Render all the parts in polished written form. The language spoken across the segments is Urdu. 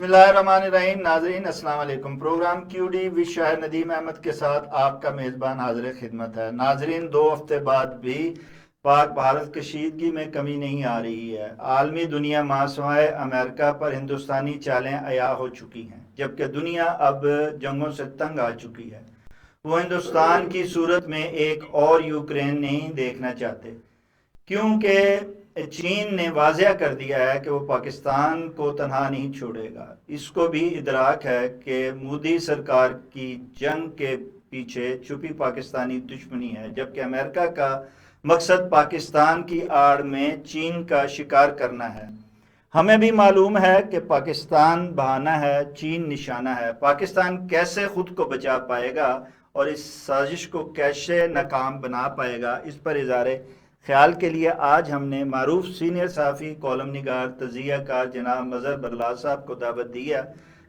اللہ الرحمن الرحیم. ناظرین السلام علیکم. پروگرام کیو ڈی وی شاہر ندیم احمد کے ساتھ آپ کا میزبان حاضر خدمت ہے. ناظرین 2 ہفتے بعد بھی پاک بھارت کشیدگی میں کمی نہیں آ رہی ہے. عالمی دنیا ماسوائے امریکہ پر ہندوستانی چالیں عیاں ہو چکی ہیں، جبکہ دنیا اب جنگوں سے تنگ آ چکی ہے. وہ ہندوستان کی صورت میں ایک اور یوکرین نہیں دیکھنا چاہتے، کیونکہ چین نے واضح کر دیا ہے کہ وہ پاکستان کو تنہا نہیں چھوڑے گا. اس کو بھی ادراک ہے کہ مودی سرکار کی جنگ کے پیچھے چھپی پاکستانی دشمنی ہے، جبکہ امریکہ کا مقصد پاکستان کی آڑ میں چین کا شکار کرنا ہے. ہمیں بھی معلوم ہے کہ پاکستان بہانہ ہے، چین نشانہ ہے. پاکستان کیسے خود کو بچا پائے گا اور اس سازش کو کیسے ناکام بنا پائے گا، اس پر اظہار خیال کے لیے آج ہم نے معروف سینئر صحافی، کالم نگار، تجزیہ کار جناب مظہر برلاس صاحب کو دعوت دی ہے.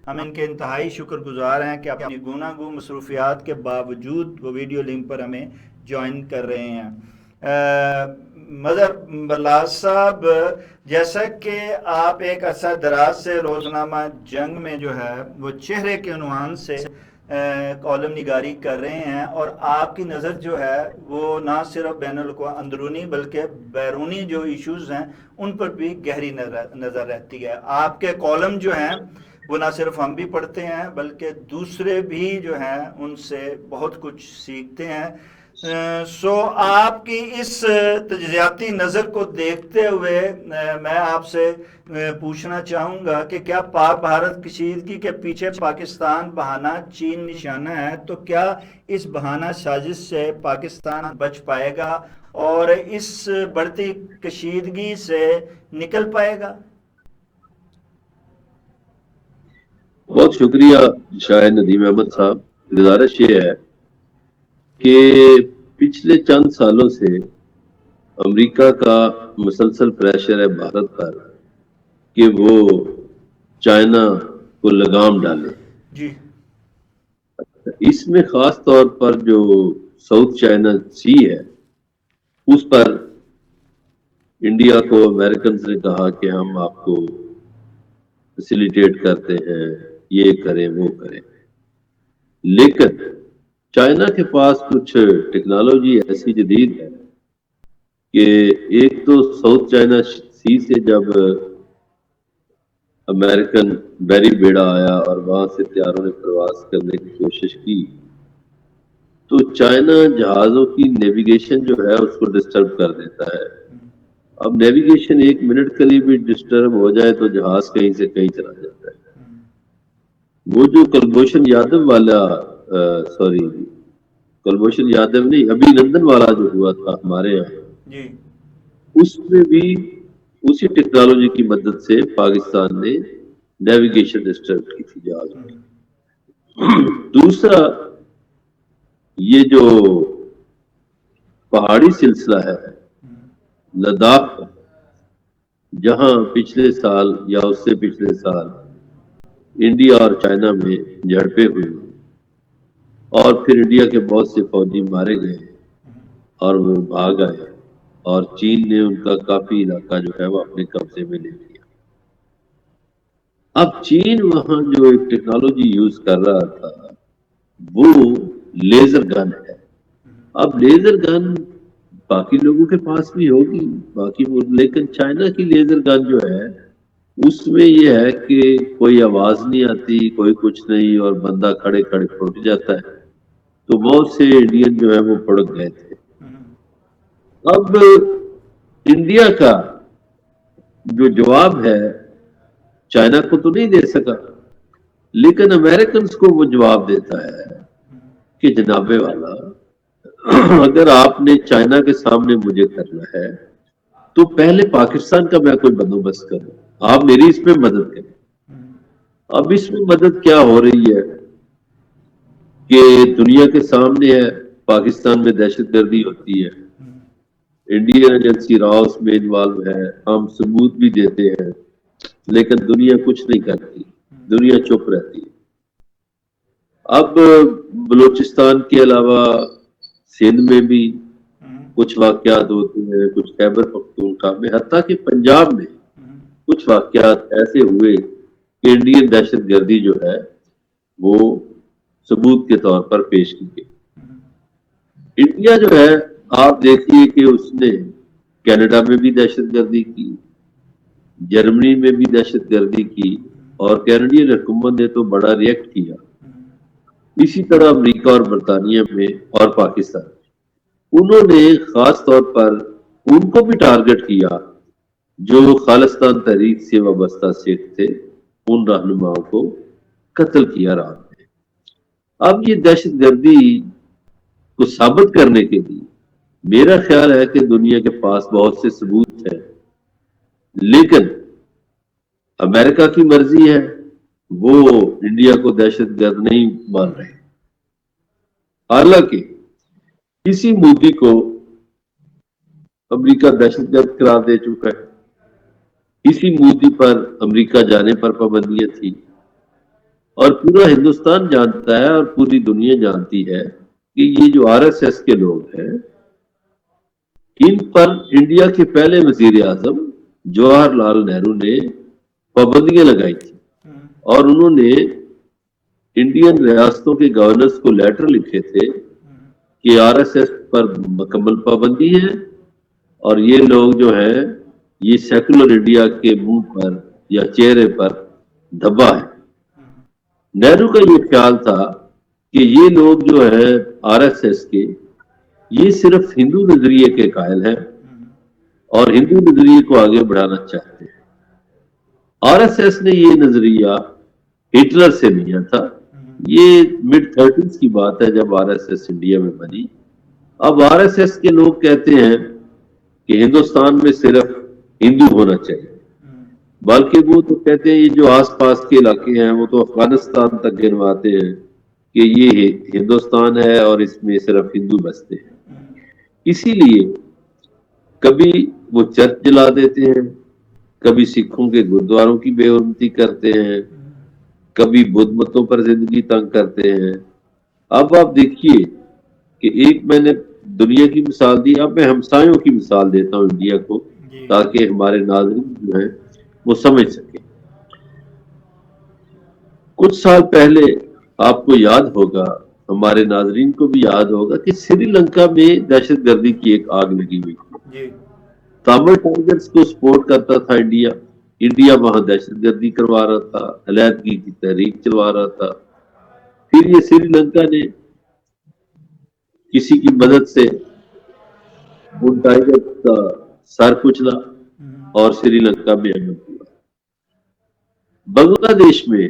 ہم ان کے انتہائی شکر گزار ہیں کہ اپنی گوناگوں مصروفیات کے باوجود وہ ویڈیو لنک پر ہمیں جوائن کر رہے ہیں. مظہر برلاس صاحب، جیسا کہ آپ ایک عرصہ دراز سے روزنامہ جنگ میں جو ہے وہ چہرے کے عنوان سے کالم نگاری کر رہے ہیں، اور آپ کی نظر جو ہے وہ نہ صرف بین الاقوامی اندرونی بلکہ بیرونی جو ایشوز ہیں ان پر بھی گہری نظر رہتی ہے. آپ کے کالم جو ہیں وہ نہ صرف ہم بھی پڑھتے ہیں بلکہ دوسرے بھی جو ہیں ان سے بہت کچھ سیکھتے ہیں. آپ کی اس تجزیاتی نظر کو دیکھتے ہوئے میں آپ سے پوچھنا چاہوں گا کہ کیا پاک بھارت کشیدگی کے پیچھے پاکستان بہانہ، چین نشانہ ہے؟ تو کیا اس بہانہ سازش سے پاکستان بچ پائے گا اور اس بڑھتی کشیدگی سے نکل پائے گا؟ بہت شکریہ شاہد ندیم احمد صاحب. گزارش یہ ہے کہ پچھلے چند سالوں سے امریکہ کا مسلسل پریشر ہے بھارت پر کہ وہ چائنا کو لگام ڈالے. جی، اس میں خاص طور پر جو ساؤتھ چائنا سی ہے اس پر انڈیا کو امریکنز نے کہا کہ ہم آپ کو فیسیلیٹیٹ کرتے ہیں، یہ کریں وہ کریں. لیکن چائنا کے پاس کچھ ٹیکنالوجی ایسی جدید ہے کہ ایک تو ساؤتھ چائنا سی سے جب امریکن بیری بیڑا آیا اور وہاں سے طیاروں نے پرواز کرنے کی کوشش کی تو چائنا جہازوں کی نیویگیشن جو ہے اس کو ڈسٹرب کر دیتا ہے. اب نیویگیشن 1 منٹ کے لیے بھی ڈسٹرب ہو جائے تو جہاز کہیں سے کہیں چلا جاتا ہے. وہ جو کلبھوشن یادو والا کلبھوشن یادو نہیں، ابھی نندن والا جو ہوا تھا ہمارے یہاں، اس میں بھی اسی ٹیکنالوجی کی مدد سے پاکستان نے نیویگیشن ڈسٹرب کی تھی جہاز کی. دوسرا یہ جو پہاڑی سلسلہ ہے لداخ کا، جہاں پچھلے سال یا اس سے پچھلے سال انڈیا اور چائنا میں جھڑپیں ہوئی اور پھر انڈیا کے بہت سے فوجی مارے گئے اور وہ بھاگ آئے اور چین نے ان کا کافی علاقہ جو ہے وہ اپنے قبضے میں لے لیا. اب چین وہاں جو ایک ٹیکنالوجی یوز کر رہا تھا وہ لیزر گن ہے. اب لیزر گن باقی لوگوں کے پاس بھی ہوگی باقی، لیکن چائنا کی لیزر گن جو ہے اس میں یہ ہے کہ کوئی آواز نہیں آتی، کوئی کچھ نہیں، اور بندہ کھڑے کھڑے پھٹ جاتا ہے. تو بہت سے انڈین جو ہے وہ پھڑک گئے تھے. اب انڈیا کا جو جواب ہے چائنا کو تو نہیں دے سکا، لیکن امریکنز کو وہ جواب دیتا ہے کہ جناب والا اگر آپ نے چائنا کے سامنے مجھے کرنا ہے تو پہلے پاکستان کا میں کوئی بندوبست کروں، آپ میری اس میں مدد کریں. اب اس میں مدد کیا ہو رہی ہے کہ دنیا کے سامنے ہے پاکستان میں دہشت گردی ہوتی ہے، انڈین ایجنسی راؤ اس میں انوالو ہے، ہم ثبوت بھی دیتے ہیں، لیکن دنیا کچھ نہیں کرتی، دنیا چپ رہتی ہے. اب بلوچستان کے علاوہ سندھ میں بھی کچھ واقعات ہوتے ہیں، کچھ خیبر پختونخوا میں، حتیٰ کہ پنجاب میں کچھ واقعات ایسے ہوئے کہ انڈین دہشت گردی جو ہے وہ ثبوت کے طور پر پیش کی گئی۔ انڈیا جو ہے آپ دیکھیے کہ اس نے کینیڈا میں بھی دہشت گردی کی، جرمنی میں بھی دہشت گردی کی، اور کینیڈین حکومت نے تو بڑا ریئیکٹ کیا۔ اسی طرح امریکہ اور برطانیہ میں اور پاکستان میں انہوں نے خاص طور پر ان کو بھی ٹارگٹ کیا جو خالصتان تحریک سے وابستہ سکھ تھے، ان رہنماؤں کو قتل کیا رات میں۔ اب یہ دہشت گردی کو ثابت کرنے کے لیے میرا خیال ہے کہ دنیا کے پاس بہت سے ثبوت ہیں، لیکن امریکہ کی مرضی ہے، وہ انڈیا کو دہشت گرد نہیں مان رہے۔ حالانکہ اسی مودی کو امریکہ دہشت گرد قرار دے چکا ہے، اسی مودی پر امریکہ جانے پر پابندیاں تھی، اور پورا ہندوستان جانتا ہے اور پوری دنیا جانتی ہے کہ یہ جو آر ایس ایس کے لوگ ہیں ان پر انڈیا کے پہلے وزیر اعظم جواہر لال نہرو نے پابندیاں لگائی تھی، اور انہوں نے انڈین ریاستوں کے گورنرز کو لیٹر لکھے تھے کہ آر ایس ایس پر مکمل پابندی ہے، اور یہ لوگ جو ہیں یہ سیکولر انڈیا کے منہ پر یا چہرے پر دھبا ہے۔ نہرو کا یہ خیال تھا کہ یہ لوگ جو ہے آر ایس ایس کے یہ صرف ہندو نظریے کے قائل ہیں اور ہندو نظریے کو آگے بڑھانا چاہتے ہیں۔ آر ایس ایس نے یہ نظریہ ہٹلر سے لیا تھا، یہ مڈ 30s کی بات ہے جب آر ایس ایس انڈیا میں بنی۔ اب آر ایس ایس کے لوگ کہتے ہیں کہ ہندوستان میں صرف ہندو ہونا چاہیے، بلکہ وہ تو کہتے ہیں یہ جو آس پاس کے علاقے ہیں وہ تو افغانستان تک گنواتے ہیں کہ یہ ہندوستان ہے اور اس میں صرف ہندو بستے ہیں۔ اسی لیے کبھی وہ چرچ جلا دیتے ہیں، کبھی سکھوں کے گردواروں کی بے حرمتی کرتے ہیں، کبھی بدھ متوں پر زندگی تنگ کرتے ہیں۔ اب آپ دیکھیے کہ ایک میں نے دنیا کی مثال دی، اب میں ہمسایوں کی مثال دیتا ہوں انڈیا کو تاکہ ہمارے ناظرین جو ہیں وہ سمجھ سکیں۔ کچھ سال پہلے آپ کو یاد ہوگا، ہمارے ناظرین کو بھی یاد ہوگا کہ سری لنکا میں دہشت گردی کی ایک آگ لگی ہوئی تھی۔ تامل ٹائگرز کو سپورٹ کرتا تھا انڈیا وہاں دہشت گردی کروا رہا تھا، علیحدگی کی تحریک چلوا رہا تھا۔ پھر یہ سری لنکا نے کسی کی مدد سے ان ٹائیگر کا سر کچلا اور سری لنکا میں امن ہوا۔ بنگلہ دیش میں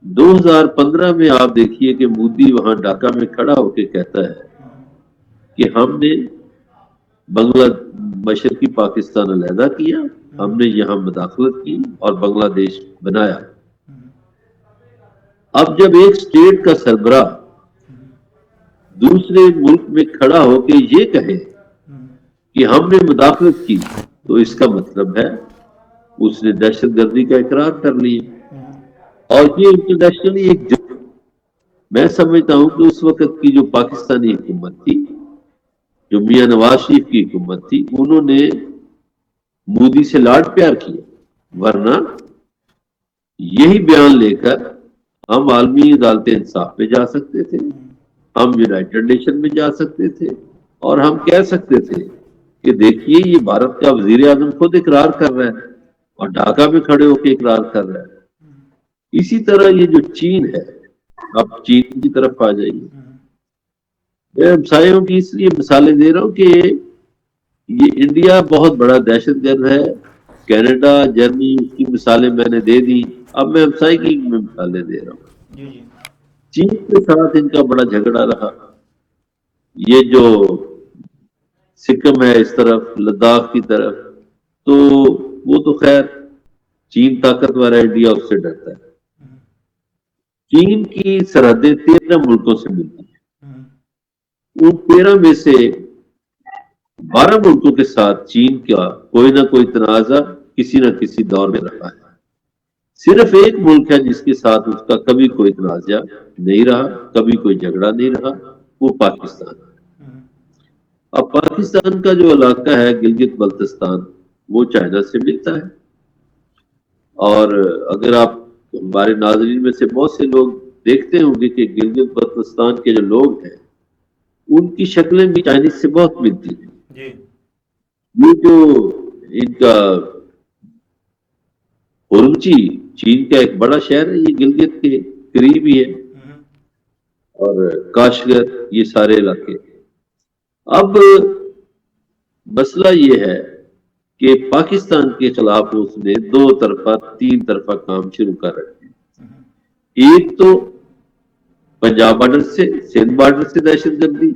2015 میں آپ دیکھیے کہ مودی وہاں ڈھاکہ میں کھڑا ہو کے کہتا ہے کہ ہم نے مشرقی پاکستان علیحدہ کیا، ہم نے یہاں مداخلت کی اور بنگلہ دیش بنایا۔ اب جب ایک اسٹیٹ کا سربراہ دوسرے ملک میں کھڑا ہو کے یہ کہے کہ ہم نے مداخلت کی، تو اس کا مطلب ہے اس نے دہشت گردی کا اقرار کر لیا، اور یہ انٹرنیشنلی ایک میں سمجھتا ہوں کہ اس وقت کی جو پاکستانی حکومت تھی، جو میاں نواز شریف کی حکومت تھی، انہوں نے مودی سے لاڈ پیار کیا، ورنہ یہی بیان لے کر ہم عالمی عدالت انصاف میں جا سکتے تھے، ہم یونائٹڈ نیشن میں جا سکتے تھے، اور ہم کہہ سکتے تھے کہ دیکھیے یہ بھارت کا وزیر اعظم خود اقرار کر رہا ہے اور ڈھاکہ میں کھڑے ہو کے اقرار کر رہا ہے۔ اسی طرح یہ جو چین ہے، اب چین کی طرف آ جائیے۔ میں ہمسایوں کی اس لیے مثالیں دے رہا ہوں کہ یہ انڈیا بہت بڑا دہشت گرد ہے، کینیڈا، جرمنی کی مثالیں میں نے دے دی، اب میں ہمسائی کی مثالیں دے رہا ہوں۔ چین کے ساتھ ان کا بڑا جھگڑا رہا، یہ جو سکم ہے اس طرف، لداخ کی طرف، تو وہ تو خیر چین طاقتور ہے، انڈیا اس سے ڈرتا ہے۔ چین کی سرحدیں 13 ملکوں سے ملتی ہیں، ان 13 میں سے 12 ملکوں کے ساتھ چین کا کوئی نہ کوئی تنازع کسی نہ کسی دور میں رہا ہے۔ صرف ایک ملک ہے جس کے ساتھ اس کا کبھی کوئی تنازع نہیں رہا، کبھی کوئی جھگڑا نہیں رہا، وہ پاکستان ہے۔ اب پاکستان کا جو علاقہ ہے گلگت بلتستان، وہ چائنا سے ملتا ہے، اور اگر آپ ہمارے ناظرین میں سے بہت سے لوگ دیکھتے ہوں گے کہ گلگت بلتستان کے جو لوگ ہیں ان کی شکلیں بھی چائنیز سے بہت ملتی ہیں. جی یہ جو ان کا اورمچی چین کا ایک بڑا شہر ہے، یہ گلگت کے قریب ہی ہے، اور کاشگر، یہ سارے علاقے. اب مسئلہ یہ ہے کہ پاکستان کے خلاف اس نے دو طرفہ تین طرفہ کام شروع کر رکھے. ایک تو پنجاب بارڈر سے، سندھ بارڈر سے دہشت گردی،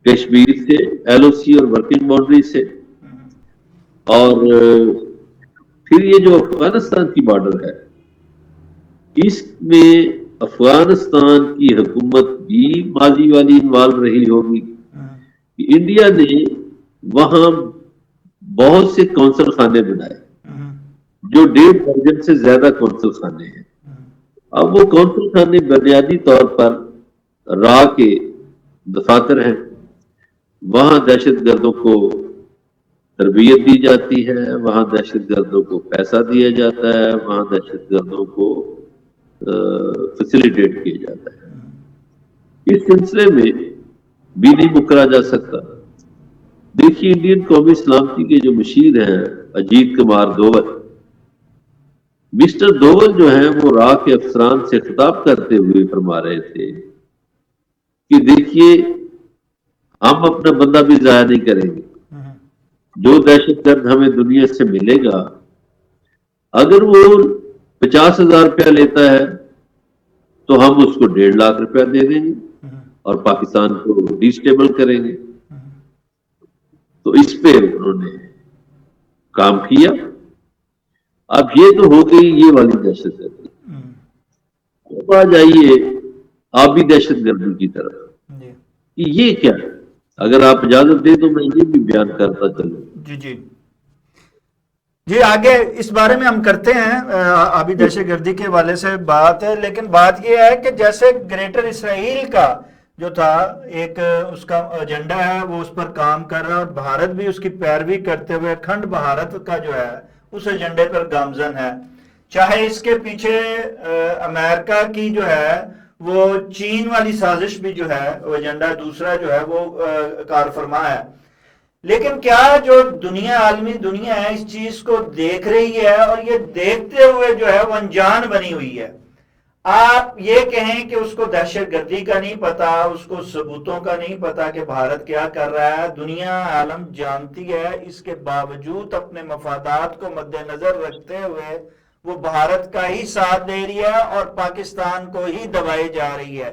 کشمیر سے ایل او سی اور ورکنگ باؤنڈری سے، اور پھر یہ جو افغانستان کی بارڈر ہے اس میں افغانستان کی حکومت بھی ماضی والی انوالو رہی ہوگی. انڈیا نے وہاں بہت سے کونسل خانے بنائے جو 1.5 درجن سے زیادہ کونسل خانے ہیں. اب وہ کونسل خانے بنیادی طور پر راہ کے دفاتر ہیں، وہاں دہشت گردوں کو تربیت دی جاتی ہے، وہاں دہشت گردوں کو پیسہ دیا جاتا ہے، وہاں دہشت گردوں کو فیسیلیٹیٹ کیا جاتا ہے. اس سلسلے میں بھی نہیں مکرا جا سکتا. دیکھیے انڈین قومی سلامتی کے جو مشیر ہیں اجیت کمار دوول، مسٹر دوول جو ہیں وہ راہ کے افسران سے خطاب کرتے ہوئے فرما رہے تھے کہ دیکھیے ہم اپنا بندہ بھی ضائع نہیں کریں گے. جو دہشت گرد ہمیں دنیا سے ملے گا اگر وہ 50,000 روپیہ لیتا ہے تو ہم اس کو 1.5 لاکھ روپیہ دے دیں گے اور پاکستان کو ڈی اسٹیبل کریں گے. تو اس پہ انہوں نے کام کیا. اب یہ تو ہو گئی یہ والی دہشت گردی. اب آ جائیے آبی دہشت گردی کی طرف. یہ کیا ہے؟ اگر آپ اجازت دیں تو میں یہ بھی بیان کرتا چلوں. جی آگے اس بارے میں ہم کرتے ہیں آبی دہشت گردی کے حوالے سے بات ہے، لیکن بات یہ ہے کہ جیسے گریٹر اسرائیل کا جو تھا ایک اس کا ایجنڈا ہے وہ اس پر کام کر رہا ہے، اور بھارت بھی اس کی پیروی کرتے ہوئے اکھنڈ بھارت کا جو ہے اس ایجنڈے پر گامزن ہے. چاہے اس کے پیچھے امریکہ کی جو ہے وہ چین والی سازش بھی جو ہے وہ ایجنڈا دوسرا جو ہے وہ کار فرما ہے. لیکن کیا جو دنیا عالمی دنیا ہے اس چیز کو دیکھ رہی ہے اور یہ دیکھتے ہوئے جو ہے وہ انجان بنی ہوئی ہے؟ آپ یہ کہیں کہ اس کو دہشت گردی کا نہیں پتا، اس کو ثبوتوں کا نہیں پتا کہ بھارت کیا کر رہا ہے، دنیا عالم جانتی ہے، اس کے باوجود اپنے مفادات کو مد نظر رکھتے ہوئے وہ بھارت کا ہی ساتھ دے رہی ہے اور پاکستان کو ہی دبائی جا رہی ہے.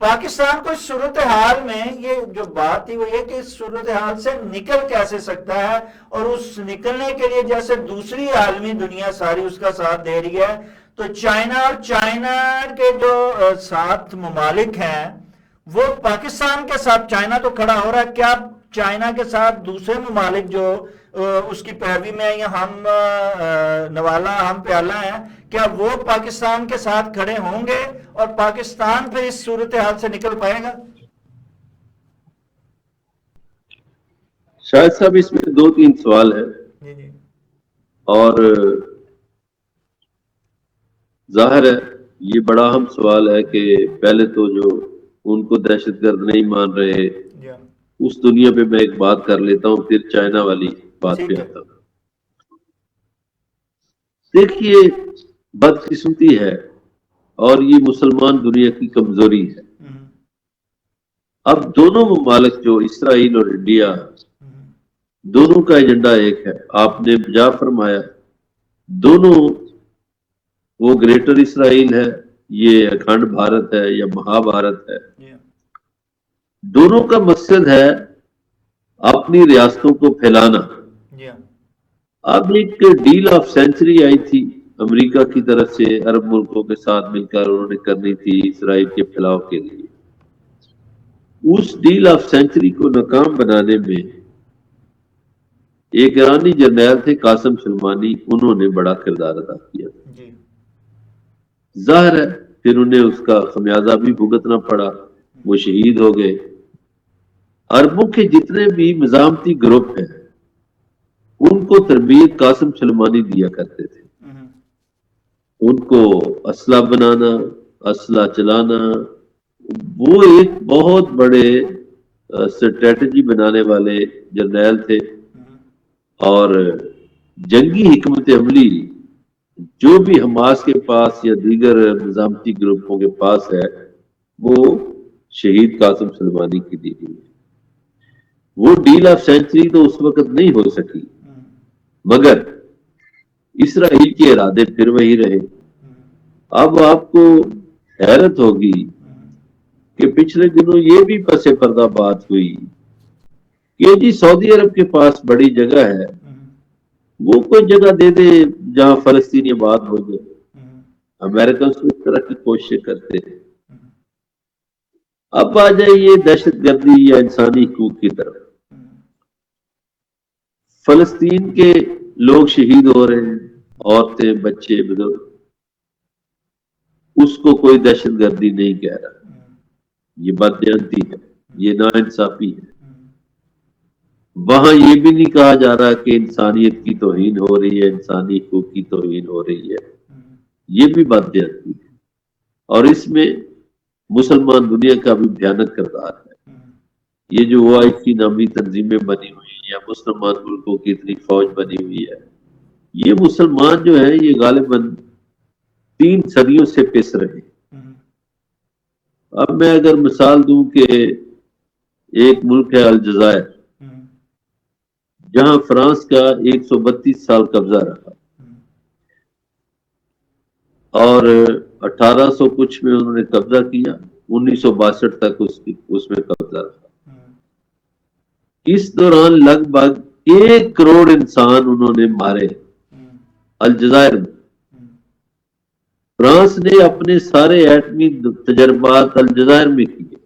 پاکستان کو اس صورتحال میں یہ جو بات تھی وہ یہ کہ اس صورتحال سے نکل کیسے سکتا ہے، اور اس نکلنے کے لیے جیسے دوسری عالمی دنیا ساری اس کا ساتھ دے رہی ہے تو چائنا اور چائنا کے جو 7 ممالک ہیں وہ پاکستان کے ساتھ، چائنا تو کھڑا ہو رہا ہے، کیا چائنا کے ساتھ دوسرے ممالک جو اس کی پیروی میں یا ہم نوالا ہم پیالہ ہیں کیا وہ پاکستان کے ساتھ کھڑے ہوں گے اور پاکستان پھر اس صورتحال سے نکل پائے گا؟ شاید صاحب اس میں 2-3 سوال ہے، اور ظاہر ہے یہ بڑا اہم سوال ہے کہ پہلے تو جو ان کو دہشت گرد نہیں مان رہے اس دنیا پہ میں ایک بات کر لیتا ہوں، پھر چائنا والی بات پہ آتا ہوں. دیکھیے بدقسمتی ہے اور یہ مسلمان دنیا کی کمزوری ہے. اب دونوں ممالک جو اسرائیل اور انڈیا دونوں کا ایجنڈا ایک ہے. آپ نے جا فرمایا دونوں وہ گریٹر اسرائیل ہے، یہ اکھنڈ بھارت ہے یا مہا بھارت ہے، دونوں کا مقصد ہے اپنی ریاستوں کو پھیلانا. اب ایک ڈیل آف سینچری آئی تھی امریکہ کی طرف سے عرب ملکوں کے ساتھ مل کر انہوں نے کرنی تھی اسرائیل کے پھیلاؤ کے لیے. اس ڈیل آف سینچری کو ناکام بنانے میں ایک ایرانی جرنیل تھے قاسم سلیمانی، انہوں نے بڑا کردار ادا کیا. ظاہر ہے پھر انہیں اس کا خمیازہ بھی بھگتنا پڑا، وہ شہید ہو گئے. عربوں کے جتنے بھی مزاحمتی گروپ ہیں ان کو تربیت قاسم سلیمانی دیا کرتے تھے. ان کو اسلحہ بنانا، اسلحہ چلانا، وہ ایک بہت بڑے اسٹریٹجی بنانے والے جرنیل تھے، اور جنگی حکمت عملی جو بھی حماس کے پاس یا دیگر نظامتی گروپوں کے پاس ہے وہ شہید قاسم سلیمانی کی دی گئی ہے۔ وہ ڈیل آف سینچری تو اس وقت نہیں ہو سکی، مگر اسرائیل کے ارادے پھر وہی رہے۔ اب آپ کو حیرت ہوگی کہ پچھلے دنوں یہ بھی پس پردہ بات ہوئی کہ جی سعودی عرب کے پاس بڑی جگہ ہے، وہ کوئی جگہ دے دے جہاں فلسطینی آباد ہو جائے۔ امریکن اس طرح کی کوششیں کرتے ہیں۔ اب آ جائے یہ دہشت گردی یا انسانی حقوق کی طرف۔ فلسطین کے لوگ شہید ہو رہے ہیں، عورتیں، بچے، بزرگ، اس کو کوئی دہشت گردی نہیں کہہ رہا۔ یہ بددیانتی ہے، یہ ناانصافی ہے۔ وہاں یہ بھی نہیں کہا جا رہا کہ انسانیت کی توہین ہو رہی ہے، انسانی حقوق کی توہین ہو رہی ہے، یہ بھی بددیانتی ہے۔ اور اس میں مسلمان دنیا کا بھی بھیانک کردار ہے۔ یہ جو OIC نامی تنظیمیں بنی ہوئی ہیں یا مسلمان ملکوں کی اتنی فوج بنی ہوئی ہے، یہ مسلمان جو ہیں یہ غالباً 3 صدیوں سے پس رہے۔ اب میں اگر مثال دوں کہ ایک ملک ہے الجزائر، جہاں فرانس کا 132 سال قبضہ رہا، اور 1800 کچھ میں انہوں نے قبضہ کیا، 1962 تک اس میں قبضہ رہا۔ اس دوران لگ بھگ 1 کروڑ انسان انہوں نے مارے الجزائر میں۔ فرانس نے اپنے سارے ایٹمی تجربات الجزائر میں کیے،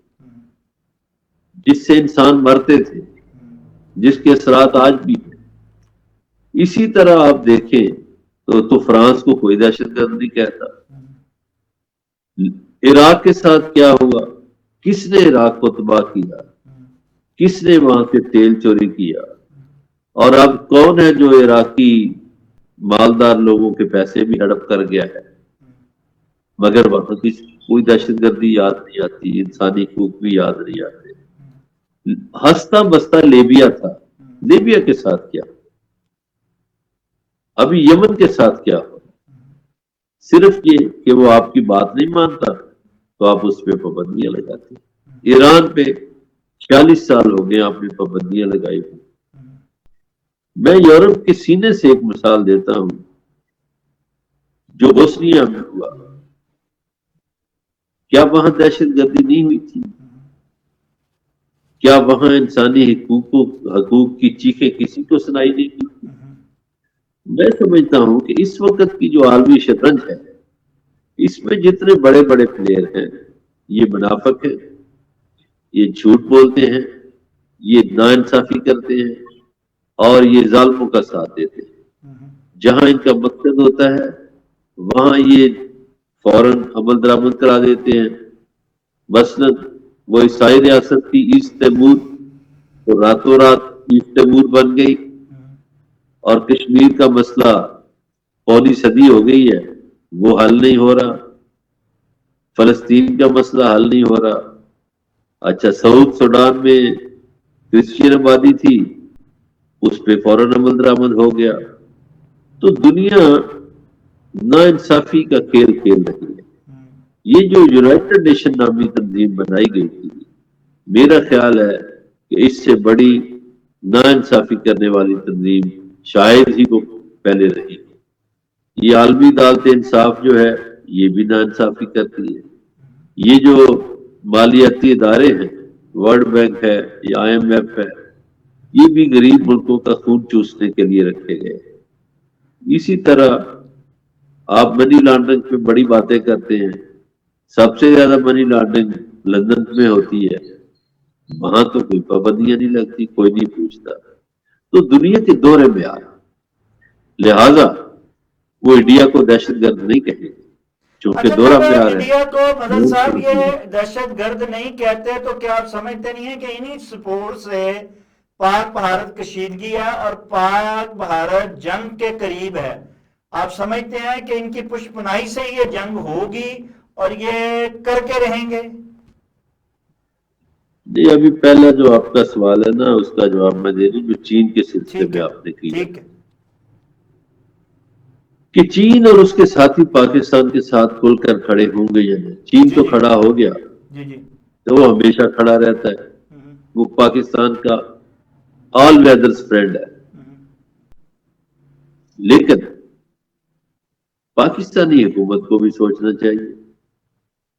جس سے انسان مرتے تھے، جس کے اثرات آج بھی ہیں۔ اسی طرح آپ دیکھیں تو فرانس کو کوئی دہشت گرد نہیں کہتا۔ عراق کے ساتھ کیا ہوا؟ کس نے عراق کو تباہ کیا؟ کس نے وہاں سے تیل چوری کیا؟ اور اب کون ہے جو عراقی مالدار لوگوں کے پیسے بھی ہڑپ کر گیا ہے؟ مگر وہاں کی کوئی دہشت گردی یاد نہیں آتی، انسانی حقوق بھی یاد نہیں آتے۔ ہستا بستا لیبیا تھا، لیبیا کے ساتھ کیا؟ ابھی یمن کے ساتھ کیا ہو؟ صرف یہ کہ وہ آپ کی بات نہیں مانتا تو آپ اس پہ پابندیاں لگاتے ہیں۔ ایران پہ 46 سال ہو گئے آپ نے پابندیاں لگائی ہوئی۔ میں یورپ کے سینے سے ایک مثال دیتا ہوں جو بوسنیا میں ہوا۔ کیا وہاں دہشت گردی نہیں ہوئی تھی؟ کیا وہاں انسانی حقوق کی چیخیں کسی کو سنائی نہیں کی؟ میں سمجھتا ہوں کہ اس وقت کی جو عالمی شطرنج ہے، اس میں جتنے بڑے بڑے پلیئر ہیں یہ منافق ہیں، یہ جھوٹ بولتے ہیں، یہ ناانصافی کرتے ہیں، اور یہ ظالموں کا ساتھ دیتے ہیں۔ جہاں ان کا مقصد ہوتا ہے وہاں یہ فوراً عمل درآمد کرا دیتے ہیں۔ مثلاً وہ عیسائی ریاست کی ایسٹ تیمور تو راتوں رات ایسٹ تیمور بن گئی، اور کشمیر کا مسئلہ پوری صدی ہو گئی ہے، وہ حل نہیں ہو رہا۔ فلسطین کا مسئلہ حل نہیں ہو رہا۔ اچھا، سعود سوڈان میں کرسچین آبادی تھی، اس پہ فوراً عمل درآمد ہو گیا۔ تو دنیا ناانصافی کا کھیل کھیل رہی ہے۔ یہ جو یونائٹڈ نیشن نامی تنظیم بنائی گئی تھی، میرا خیال ہے کہ اس سے بڑی ناانصافی کرنے والی تنظیم شاید ہی کو پہلے رہی۔ یہ عالمی عدالت انصاف جو ہے یہ بھی ناانصافی کرتی ہے۔ یہ جو مالیاتی ادارے ہیں، ورلڈ بینک ہے یا IMF ہے، یہ بھی غریب ملکوں کا خون چوسنے کے لیے رکھے گئے۔ اسی طرح آپ منی لانڈرنگ پہ بڑی باتیں کرتے ہیں، سب سے زیادہ منی لانڈرنگ لندن میں ہوتی ہے، وہاں تو کوئی پابندیاں نہیں لگتی، کوئی نہیں پوچھتا۔ تو دنیا کے دورے میں آ لہذا وہ انڈیا کو دہشت گرد نہیں کہیں گے چونکہ اچھا، دورہ جب میں آ رہے انڈیا کو مدد صاحب ہیں۔ یہ دہشت گرد نہیں کہتے تو کیا آپ سمجھتے نہیں ہیں کہ انہی سپورٹ سے پاک بھارت کشیدگی ہے اور پاک بھارت جنگ کے قریب ہے؟ آپ سمجھتے ہیں کہ ان کی پشت پناہی سے یہ جنگ ہوگی اور یہ کر کے رہیں گے؟ جی ابھی پہلا جو آپ کا سوال ہے نا اس کا جواب میں دے دوں جو چین کے سلسلے ٹھیک میں ہے، آپ نے کیا ٹھیک ہے۔ کہ چین اور اس کے ساتھی پاکستان کے ساتھ کھل کر کھڑے ہوں گے یا نہیں. چین جی تو جی کھڑا ہو گیا جی جی تو وہ ہمیشہ کھڑا رہتا ہے. ہوں، وہ پاکستان کا آل ویدر فرینڈ ہے. ہوں، لیکن پاکستانی حکومت کو بھی سوچنا چاہیے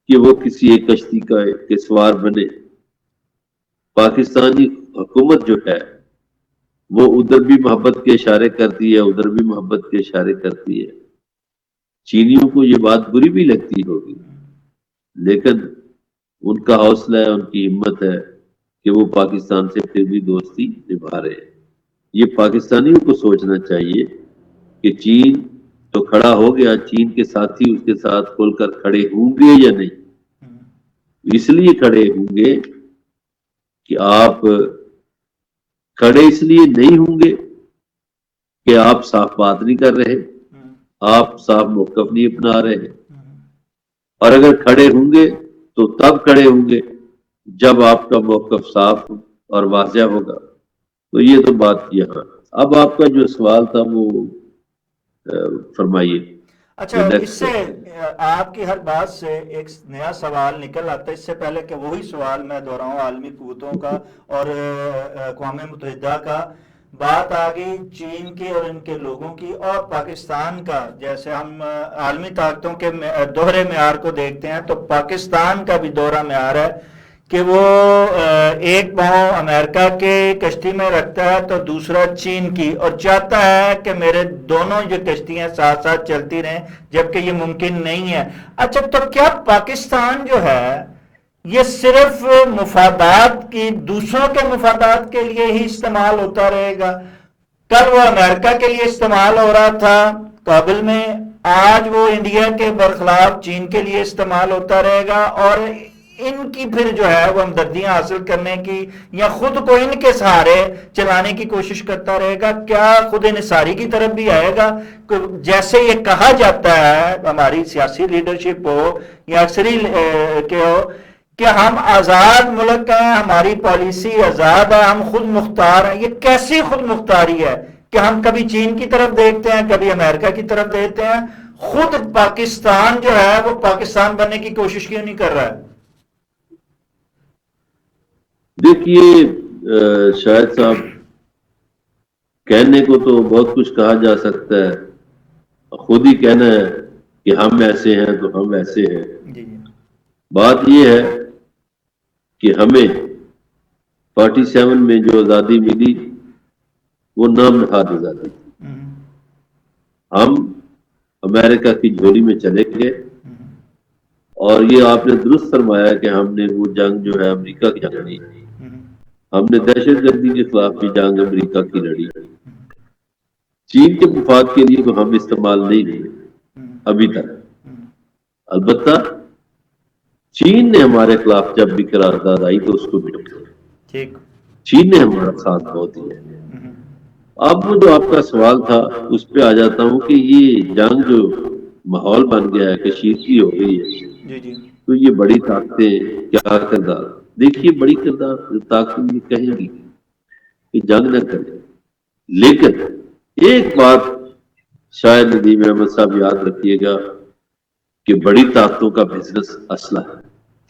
کہ وہ کسی ایک کشتی کے سوار بنے. پاکستانی حکومت جو ہے وہ ادھر بھی محبت کے اشارے کرتی ہے ادھر بھی محبت کے اشارے کرتی ہے. چینیوں کو یہ بات بری بھی لگتی ہوگی لیکن ان کا حوصلہ ہے ان کی ہمت ہے کہ وہ پاکستان سے پھر بھی دوستی نبھا رہے ہیں. یہ پاکستانیوں کو سوچنا چاہیے کہ چین تو کھڑا ہو گیا چین کے ساتھی اس کے ساتھ کھل کر کھڑے ہوں گے یا نہیں. ہوں، اس لیے کھڑے ہوں گے کہ آپ کھڑے اس لیے نہیں ہوں گے کہ آپ صاف بات نہیں کر رہے ہوں، آپ صاف موقف نہیں اپنا رہے ہیں. ہوں، اور اگر کھڑے ہوں گے تو تب کھڑے ہوں گے جب آپ کا موقف صاف اور واضح ہوگا. تو یہ تو بات یہاں. اب آپ کا جو سوال تھا وہ فرمائیے. اچھا، جو اس نیکسٹ سے کوشچن. آپ کی ہر بات سے ایک نیا سوال نکل آتا ہے. اس سے پہلے کہ وہی سوال میں دہراؤں عالمی قوتوں کا اور اقوام متحدہ کا، بات آ گئی چین کی اور ان کے لوگوں کی اور پاکستان کا. جیسے ہم عالمی طاقتوں کے دوہرے معیار کو دیکھتے ہیں تو پاکستان کا بھی دوہرا معیار ہے کہ وہ ایک پاؤں امریکہ کے کشتی میں رکھتا ہے تو دوسرا چین کی، اور چاہتا ہے کہ میرے دونوں جو کشتیاں ساتھ ساتھ چلتی رہیں، جبکہ یہ ممکن نہیں ہے. اچھا، تو کیا پاکستان جو ہے یہ صرف مفادات کی، دوسروں کے مفادات کے لیے ہی استعمال ہوتا رہے گا؟ کل وہ امریکہ کے لیے استعمال ہو رہا تھا کابل میں، آج وہ انڈیا کے برخلاف چین کے لیے استعمال ہوتا رہے گا، اور ان کی پھر جو ہے وہ ہمدردیاں حاصل کرنے کی یا خود کو ان کے سہارے چلانے کی کوشش کرتا رہے گا؟ کیا خود انحصاری کی طرف بھی آئے گا؟ جیسے یہ کہا جاتا ہے ہماری سیاسی لیڈرشپ ہو یا اکثری کے ہو کہ ہم آزاد ملک ہیں، ہماری پالیسی آزاد ہے، ہم خود مختار ہیں. یہ کیسی خود مختاری ہے کہ ہم کبھی چین کی طرف دیکھتے ہیں کبھی امریکہ کی طرف دیکھتے ہیں، خود پاکستان جو ہے وہ پاکستان بننے کی کوشش کیوں نہیں کر رہا ہے؟ دیکھیے شاہد صاحب کہنے کو تو بہت کچھ کہا جا سکتا ہے. خود ہی کہنا ہے کہ ہم ایسے ہیں تو ہم ایسے ہیں. جی جی بات یہ ہے کہ ہمیں 47 میں جو آزادی ملی وہ نام نہاد آزادی تھی. ہوں، ہم امریکہ کی جھولی میں چلے گئے ہوں، اور یہ آپ نے درست فرمایا کہ ہم نے وہ جنگ جو ہے امریکہ کی جنگ نہیں. ہوں، ہم نے دہشت گردی کے خلاف بھی جنگ امریکہ کی لڑی. چین کے مفاد کے لیے تو ہم استعمال نہیں ہوئے ہوں، ابھی تک. ہوں، البتہ چین نے ہمارے خلاف جب بھی قرارداد آئی تو اس کو بھی ٹوکا. ٹھیک. چین نے ہمارا ساتھ بہت دیا. ہوں، اب وہ جو آپ کا سوال تھا اس پہ آ جاتا ہوں کہ یہ جنگ جو ماحول بن گیا ہے کشیدگی ہو گئی ہے جی جی تو یہ بڑی طاقتیں کیا کردار. دیکھیے بڑی طاقتیں یہ کہیں گی کہ جنگ نہ کرے. لیکن ایک بات شاید ندیم احمد صاحب یاد رکھیے گا کہ بڑی طاقتوں کا بزنس اسلحہ ہے.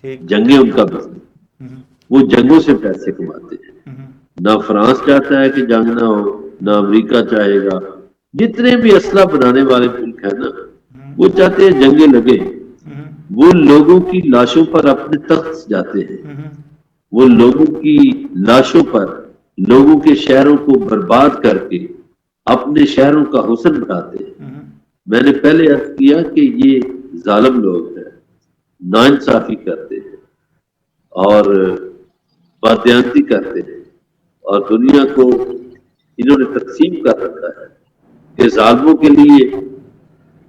ٹھیک. جنگیں ان کا بزنس. ہوں، وہ جنگوں سے پیسے کماتے ہیں. ہوں، نہ فرانس چاہتا ہے کہ جنگ نہ ہو نہ امریکہ چاہے گا. جتنے بھی اسلحہ بنانے والے ملک ہیں نا ہوں، وہ چاہتے ہیں جنگیں لگے. ہوں، وہ لوگوں کی لاشوں پر اپنے تخت جاتے ہیں. ہوں، وہ لوگوں کی لاشوں پر لوگوں کے شہروں کو برباد کر کے اپنے شہروں کا حسن بڑھاتے ہیں. ہوں، میں نے پہلے عرض کیا کہ یہ ظالم لوگ ہیں، ناانصافی کرتے ہیں اور بادیانتی کرتے ہیں اور دنیا کو انہوں نے تقسیم کر رکھا ہے کہ ظالموں کے لیے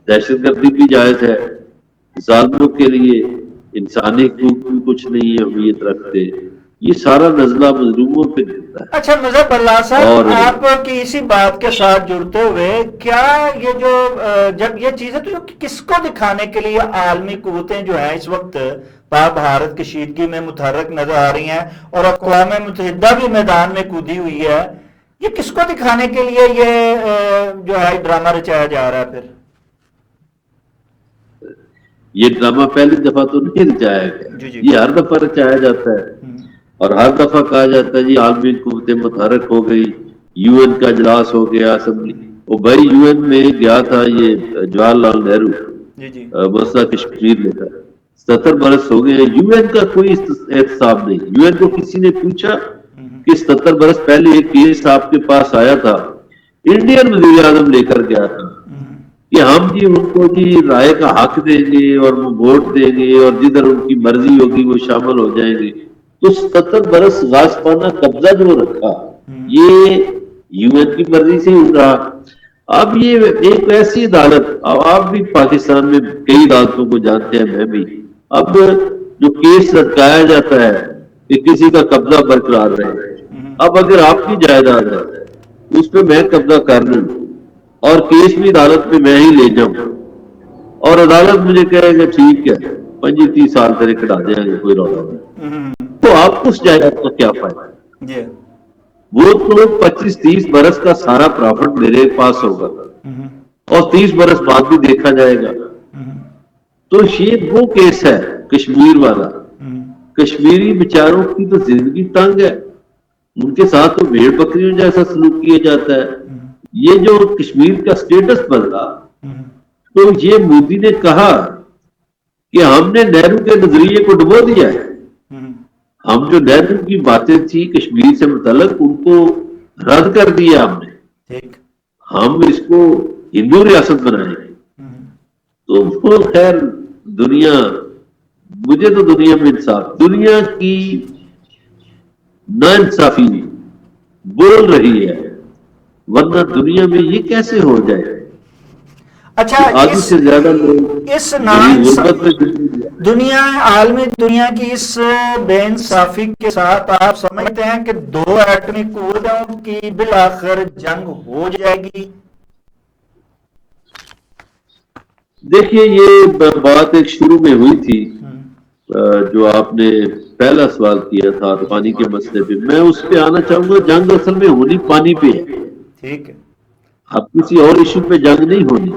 دہشت گردی بھی جائز ہے، ظالموں کے لیے انسانی حقوق بھی کچھ نہیں اہمیت رکھتے. یہ سارا نزلہ مظلوموں پہ گرتا ہے. اچھا مظہر اللہ صاحب، آپ کی اسی بات کے ساتھ جڑتے ہوئے، کیا یہ جو جب یہ چیزیں تو کس کو دکھانے کے لیے عالمی قوتیں جو ہیں اس وقت پاک بھارت کشیدگی میں متحرک نظر آ رہی ہیں اور اقوام متحدہ بھی میدان میں کودی ہوئی ہے، یہ کس کو دکھانے کے لیے یہ جو ہے ڈرامہ رچایا جا رہا ہے پھر؟ یہ ڈرامہ پہلی دفعہ تو نہیں رچایا گیا، یہ ہر دفعہ رچایا جاتا ہے اور ہر دفعہ کہا جاتا ہے جی عالمی قوتیں متحرک ہو گئی، یو این کا اجلاس ہو گیا، اسمبلی. وہ بھائی یو این میں گیا تھا یہ جواہر لال نہرو مسئلہ کشمیر لے کر، 70 برس ہو گئے. یو این کا کوئی احتساب نہیں. یو این کو کسی نے پوچھا کہ 70 برس پہلے ایک کیس آپ کے پاس آیا تھا، انڈین وزیر اعظم لے کر گیا تھا کہ ہم جی ان کو جی رائے کا حق دیں گے اور وہ ووٹ دیں گے اور جدھر ان کی مرضی ہوگی وہ شامل ہو جائیں گے. تو 70 برس غاصبانہ قبضہ جو رکھا یہ یو این کی مرضی سے ہو رہا. اب یہ ایک ایسی عدالت، آپ بھی پاکستان میں کئی عدالتوں کو جانتے ہیں، میں بھی، اب جو کیس لٹکایا جاتا ہے کہ کسی کا قبضہ برقرار رہے، اب اگر آپ کی جائیداد ہے اس پہ میں قبضہ کر لوں اور کیس بھی عدالت میں میں ہی لے جاؤں اور عدالت مجھے کہے گا ٹھیک ہے 25-30 سال تیرے کٹا دیں گے، کوئی رولا نہیں، تو آپ اس جائیداد کا کیا فائدہ؟ وہ تو 25-30 برس کا سارا پرافٹ میرے پاس ہوگا اور 30 برس بعد بھی دیکھا جائے گا. تو یہ وہ کیس ہے کشمیر والا. کشمیری بیچاروں کی تو زندگی تنگ ہے، ان کے ساتھ تو بھیڑ بکریوں جیسا سلوک کیا جاتا ہے. یہ جو کشمیر کا سٹیٹس بدلا تو یہ مودی نے کہا کہ ہم نے نہرو کے نظریے کو ڈبو دیا ہے. ہم جو نہرو کی باتیں تھی کشمیر سے متعلق ان کو رد کر دیا ہم نے، ہم اس کو ہندو ریاست بنائیں گے. تو وہ خیر دنیا، مجھے تو دنیا میں انصاف، دنیا کی ناانصافی بول رہی ہے، ورنہ دنیا میں یہ کیسے ہو جائے؟ اچھا آدھی سے زیادہ لوگ اس غربت میں دنیا، عالمی دنیا کی اس بے انصافی کے ساتھ آپ سمجھتے ہیں کہ 2 ایٹمی قوتوں کی بالآخر جنگ ہو جائے گی؟ دیکھیے یہ بات ایک شروع میں ہوئی تھی جو آپ نے پہلا سوال کیا تھا پانی کے مسئلے پہ، میں اس پہ آنا چاہوں گا. جنگ اصل میں ہونی پانی پہ ہے، ٹھیک ہے، اب کسی اور ایشو پہ جنگ نہیں ہونی.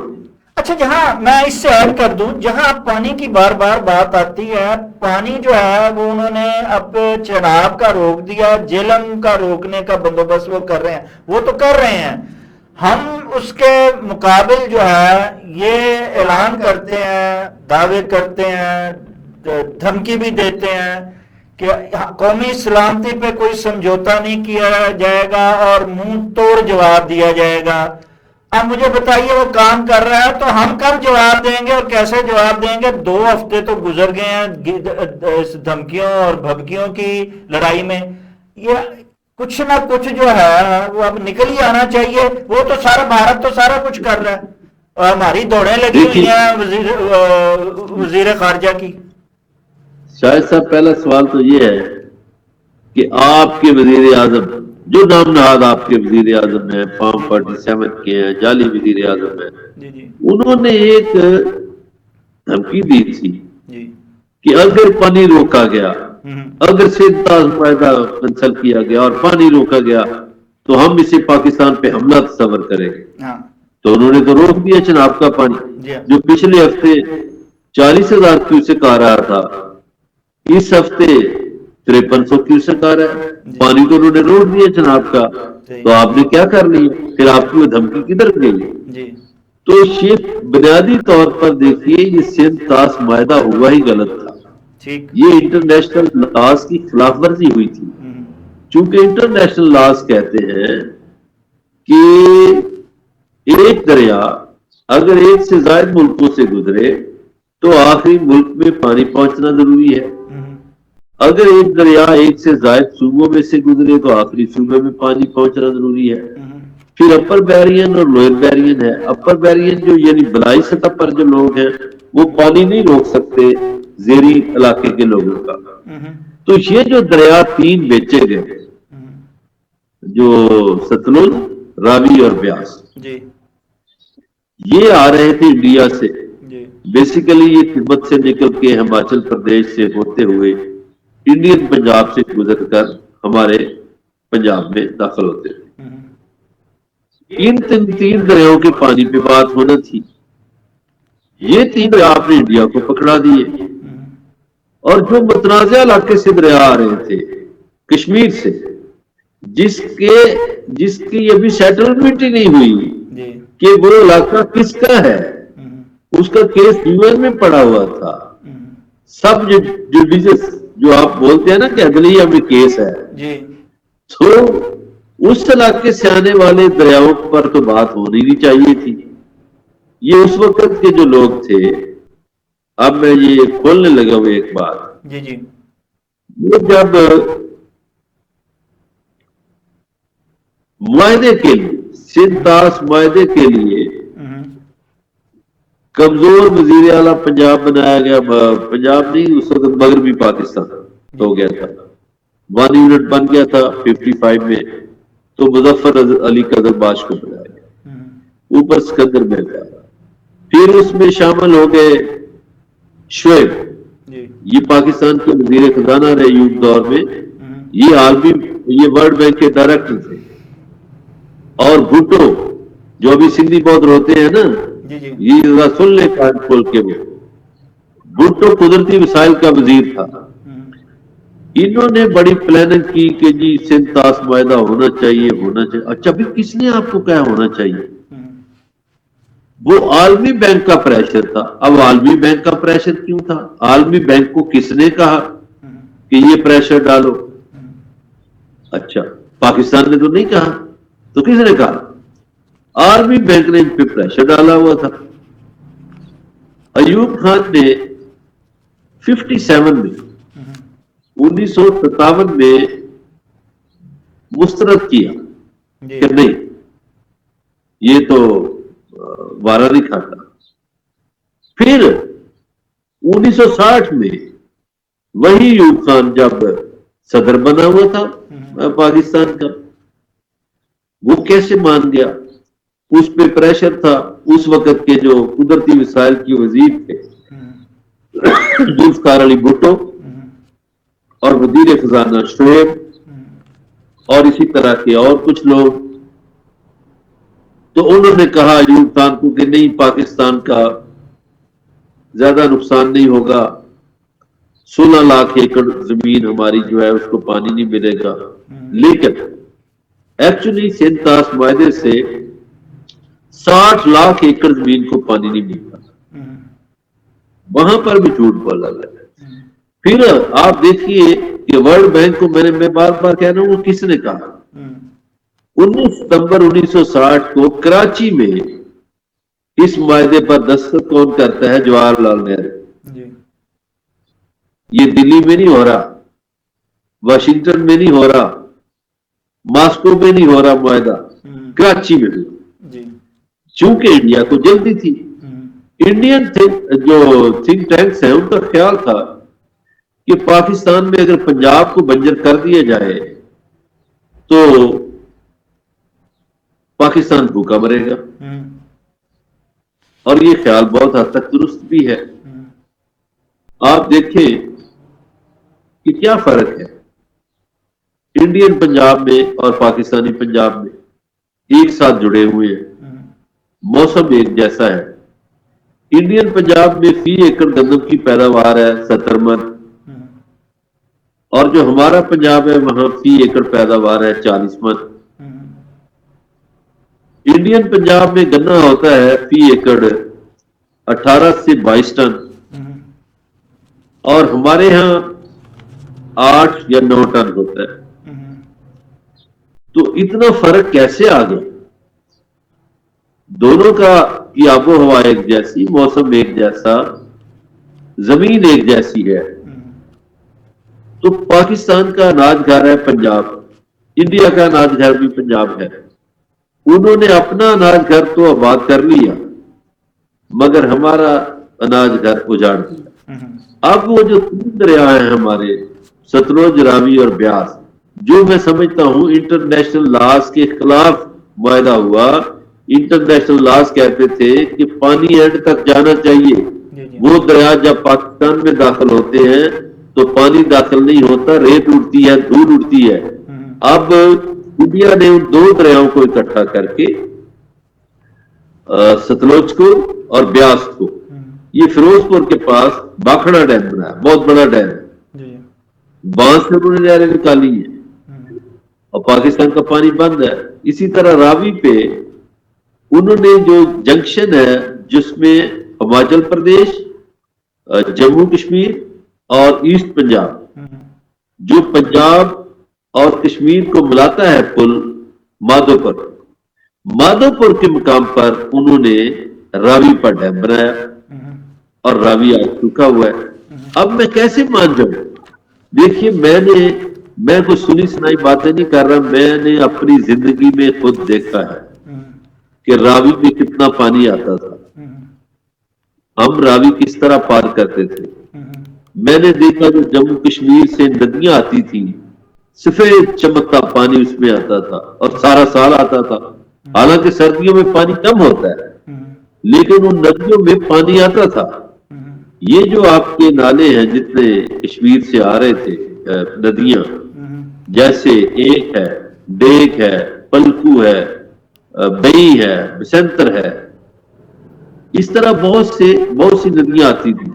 اچھا جہاں میں اس سے ایڈ کر دوں، جہاں پانی کی بار بار بات آتی ہے، پانی جو ہے وہ انہوں نے اب چناب کا روک دیا، جیلم کا روکنے کا بندوبست وہ کر رہے ہیں، وہ تو کر رہے ہیں. ہم اس کے مقابل جو ہے یہ اعلان کرتے ہیں، دعوے کرتے ہیں، دھمکی بھی دیتے ہیں کہ قومی سلامتی پہ کوئی سمجھوتا نہیں کیا جائے گا اور منہ توڑ جواب دیا جائے گا. اب مجھے بتائیے وہ کام کر رہا ہے تو ہم کب جواب دیں گے اور کیسے جواب دیں گے؟ 2 ہفتے تو گزر گئے ہیں اس دھمکیوں اور بھبکیوں کی لڑائی میں. یہ کچھ نہ کچھ جو ہے وہ اب نکل ہی آنا چاہیے. وہ تو سارا بھارت تو سارا کچھ کر رہا ہے اور ہماری دوڑیں لگی ہوئی ہیں وزیر خارجہ کی. شاہد صاحب پہلا سوال تو یہ ہے کہ آپ کے وزیر اعظم جو نام نہاد آپ کے وزیر اعظم ہیں، فارم 47 کے ہیں، جعلی وزیر اعظم ہیں، انہوں نے ایک دھمکی دی تھی کہ اگر پانی روکا گیا، اگر سیدھا معاہدہ کینسل کیا گیا اور پانی روکا گیا تو ہم اسے پاکستان پہ حملہ تصور کریں گے. تو انہوں نے تو روک دیا چناب کا پانی جو پچھلے ہفتے 40,000 کیوسک آ رہا تھا، اس ہفتے 5300 کیوسک آ رہا ہے. پانی تو انہوں نے روک دیا جناب کا. تو آپ نے کیا کر لیا؟ پھر آپ کی وہ دھمکی کدھر گئی؟ تو یہ بنیادی طور پر دیکھیے یہ سندھ طاس معاہدہ ہوا ہی غلط تھا. یہ انٹرنیشنل لاز کی خلاف ورزی ہوئی تھی. چونکہ انٹرنیشنل لاز کہتے ہیں کہ ایک دریا اگر ایک سے زائد ملکوں سے گزرے تو آخری ملک میں پانی پہنچنا ضروری ہے. اگر ایک دریا ایک سے زائد صوبوں میں سے گزرے تو آخری صوبے میں پانی پہنچنا ضروری ہے. پھر اپر بیرین اور لوئر بیرین ہے. اپر بیرین جو یعنی بلائی سطح پر جو لوگ ہیں وہ پانی نہیں روک سکتے زیری علاقے کے لوگوں کا. تو یہ جو دریا 3 بیچے گئے، جو ستلج، راوی اور بیاس، جی یہ آ رہے تھے انڈیا سے. جی بیسیکلی یہ تبت سے نکل کے ہماچل پردیش سے ہوتے ہوئے انڈین پنجاب سے گزر کر ہمارے پنجاب میں داخل ہوتے تھے. ان 3 دریاؤں کے پانی پہ بات ہونا تھی. یہ 3 دریا آپ نے انڈیا کو پکڑا دیے، اور جو متنازع علاقے سے دریا آ رہے تھے کشمیر سے، جس کی ابھی سیٹلمنٹ ہی نہیں ہوئی جی کہ وہ علاقہ کس کا ہے، اس کا کیس UN میں پڑا ہوا تھا. سب جوڈیشس جو آپ بولتے ہیں نا کہ عدلیہ میں کیس ہے، جی تو اس علاقے سے آنے والے دریاؤں پر تو بات ہونی نہیں چاہیے تھی. یہ اس وقت کے جو لوگ تھے، اب میں یہ کھولنے لگا ہوں ایک بات، جی جی وہ جب معاہدے کے لیے سندھ طاس معاہدے کے لیے کمزور وزیر اعلیٰ پنجاب بنایا گیا، پنجاب نہیں اس وقت مغربی پاکستان ہو گیا تھا، 1 یونٹ بن گیا تھا 55 میں، تو مظفر علی قدرباش کو بنایا گیا، اوپر سکندر محتا، پھر اس میں شامل ہو گئے شعیب، یہ پاکستان کے وزیر خزانہ رہے ایوب دور میں، یہ ورلڈ بینک کے ڈائریکٹر تھے. اور بھٹو جو ابھی سندھی بہت روتے ہیں نا، یہ رسول نے کان کھول کے، وہ بھٹو قدرتی وسائل کا وزیر تھا. انہوں نے بڑی پلاننگ کی کہ جی سندھ طاس معاہدہ ہونا چاہیے ہونا چاہیے. اچھا بھی کس نے آپ کو کہا ہونا چاہیے؟ وہ عالمی بینک کا پریشر تھا. اب عالمی بینک کا پریشر کیوں تھا؟ عالمی بینک کو کس نے کہا کہ یہ پریشر ڈالو؟ اچھا پاکستان نے تو نہیں کہا، تو کس نے کہا؟ عالمی بینک نے ان پہ پریشر ڈالا ہوا تھا. ایوب خان نے 57 میں 1957 میں مسترد کیا کہ نہیں یہ تو وارا نہیں کھاتا. پھر 1960 میں وہی ایوب خان جب صدر بنا ہوا تھا پاکستان کا، وہ کیسے مان گیا؟ اس پہ پریشر تھا. اس وقت کے جو قدرتی وسائل کی وزیر تھے ذوالفقار علی بھٹو، اور وزیر خزانہ شعیب، اور اسی طرح کے اور کچھ لوگ. تو انہوں نے کہا ایوب خان کو کہ نہیں، پاکستان کا زیادہ نقصان نہیں ہوگا، 16 لاکھ ایکڑ زمین ہماری جو ہے اس کو پانی نہیں ملے گا. لیکن ایکچولی سندھ طاس معاہدے سے 60 لاکھ ایکڑ زمین کو پانی نہیں ملتا، وہاں پر بھی جھوٹ بولا گیا. پھر آپ دیکھیے کہ ورلڈ بینک کو میں بار بار کہہ رہا ہوں، وہ کس نے کہا؟ 19 ستمبر 1960 کو کراچی میں اس معاہدے پر دستخط کون کرتا ہے؟ جواہر لال نہرو. یہ دلی میں نہیں ہو رہا، واشنگٹن میں نہیں ہو رہا، ماسکو میں نہیں ہو رہا معاہدہ، کراچی میں بھی. چونکہ انڈیا کو جلدی تھی، انڈین جو تھنک ٹینکس ہیں ان کا خیال تھا کہ پاکستان میں اگر پنجاب کو بنجر کر دیا جائے تو پاکستان بھوکا مرے گا. اور یہ خیال بہت حد تک درست بھی ہے. آپ دیکھیں کہ کیا فرق ہے انڈین پنجاب میں اور پاکستانی پنجاب میں، ایک ساتھ جڑے ہوئے ہیں، موسم ایک جیسا ہے. انڈین پنجاب میں فی ایکڑ گندم کی پیداوار ہے 70 من، اور جو ہمارا پنجاب ہے وہاں فی ایکڑ پیداوار ہے 40 من. انڈین پنجاب میں گنا ہوتا ہے فی ایکڑ 18 سے 22 ٹن، اور ہمارے ہاں 8 یا 9 ٹن ہوتا ہے. تو اتنا فرق کیسے آ گیا؟ دونوں کا کی آب و ہوا ایک جیسی، موسم ایک جیسا، زمین ایک جیسی ہے. تو پاکستان کا اناج گھر ہے پنجاب، انڈیا کا اناج گھر بھی پنجاب ہے. انہوں نے اپنا اناج گھر تو آباد کر لیا مگر ہمارا اناج گھر اجاڑ دیا. اب وہ جو 3 دریا ہیں ہمارے ستلج، راوی اور بیاس، جو میں سمجھتا ہوں انٹرنیشنل لاز کے خلاف معاہدہ ہوا۔ انٹرنیشنل لاز کہتے تھے کہ پانی اینڈ تک جانا چاہیے، وہ دریا جب پاکستان میں داخل ہوتے ہیں تو پانی داخل نہیں ہوتا، ریت اڑتی ہے، دھول اڑتی ہے۔ اب انڈیا نے ان دو دریاؤں کو اکٹھا کر کے ستلج کو اور بیاس کو، یہ فیروز پور کے پاس باکھڑا ڈیم بنایا، بہت بڑا ڈیم ہے، بانس سے انہوں نے نہریں نکالی ہے اور پاکستان کا پانی بند ہے۔ اسی طرح راوی پہ انہوں نے جو جنکشن ہے جس میں ہماچل پردیش، جموں کشمیر اور ایسٹ پنجاب، جو پنجاب اور کشمیر کو ملاتا ہے پل مادھو پور کے مقام پر انہوں نے راوی پر ڈیم بنایا اور راوی آج سوکھا ہوا ہے۔ اب میں کیسے مان جاؤں؟ دیکھیے میں کوئی سنی سنائی باتیں نہیں کر رہا، میں نے اپنی زندگی میں خود دیکھا ہے کہ راوی میں کتنا پانی آتا تھا، ہم راوی کس طرح پار کرتے تھے۔ میں نے دیکھا جو جموں کشمیر سے ندیاں آتی تھی، سفید چمکتا پانی اس میں آتا تھا اور سارا سال آتا تھا، حالانکہ سردیوں میں پانی کم ہوتا ہے لیکن ان ندیوں میں پانی آتا تھا۔ یہ جو آپ کے نالے ہیں جتنے کشمیر سے آ رہے تھے ندیاں، جیسے ایک ہے، ڈیک ہے، پلکو ہے، بئی ہے، بسنتر ہے، اس طرح بہت سی ندیاں آتی تھی۔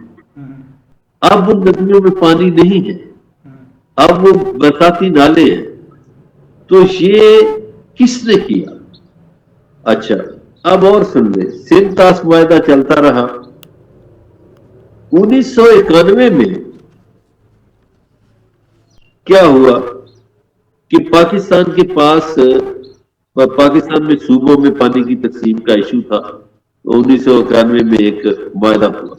اب ان ندیوں میں پانی نہیں ہے، اب وہ برساتی نالے ہیں۔ تو یہ کس نے کیا؟ اچھا اب اور سن لیں، سندھ طاس معاہدہ چلتا رہا۔ 1991 میں کیا ہوا کہ پاکستان کے پاس، پاکستان میں صوبوں میں پانی کی تقسیم کا ایشو تھا، 1991 میں ایک معاہدہ ہوا۔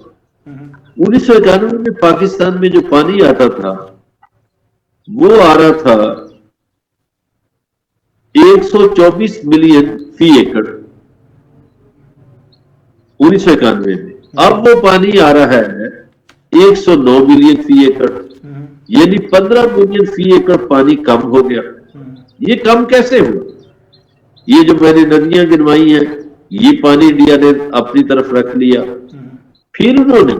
1991 میں پاکستان میں جو پانی آتا تھا وہ آ رہا تھا 124 ملین فی ایکڑ 1991 میں، اب وہ پانی آ رہا ہے 109 ملین فی ایکڑ، یعنی 15 ملین فی ایکڑ پانی کم ہو گیا۔ یہ کم کیسے ہوا؟ یہ جو میں نے ندیاں گنوائی ہیں یہ پانی انڈیا نے اپنی طرف رکھ لیا۔ پھر انہوں نے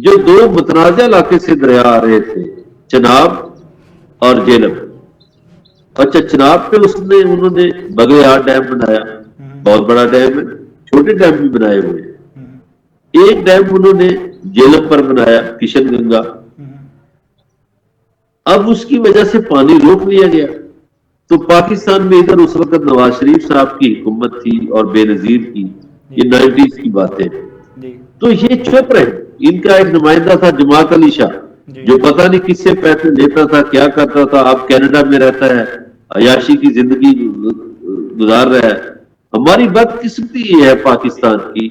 جو دو متنازع علاقے سے دریا آ رہے تھے، چناب اور جہلم، اچھا چناب پہ انہوں نے بغیار ڈیم بنایا، بہت بڑا ڈیم ہے، چھوٹے ڈیم بھی بنائے ہوئے ہیں۔ ایک ڈیم انہوں نے جہلم پر بنایا، کشن گنگا، اب اس کی وجہ سے پانی روک لیا گیا۔ تو پاکستان میں ادھر اس وقت نواز شریف صاحب کی حکومت تھی اور بے نظیر کی، یہ 90s کی باتیں، تو یہ چپ رہے۔ ان کا ایک نمائندہ تھا جماعت علی شاہ، جو پتہ نہیں کس سے پیسے لیتا تھا، کیا کرتا تھا، اب کینیڈا میں رہتا ہے، عیاشی کی زندگی گزار رہا ہے۔ ہماری بدقسمتی یہ ہے پاکستان کی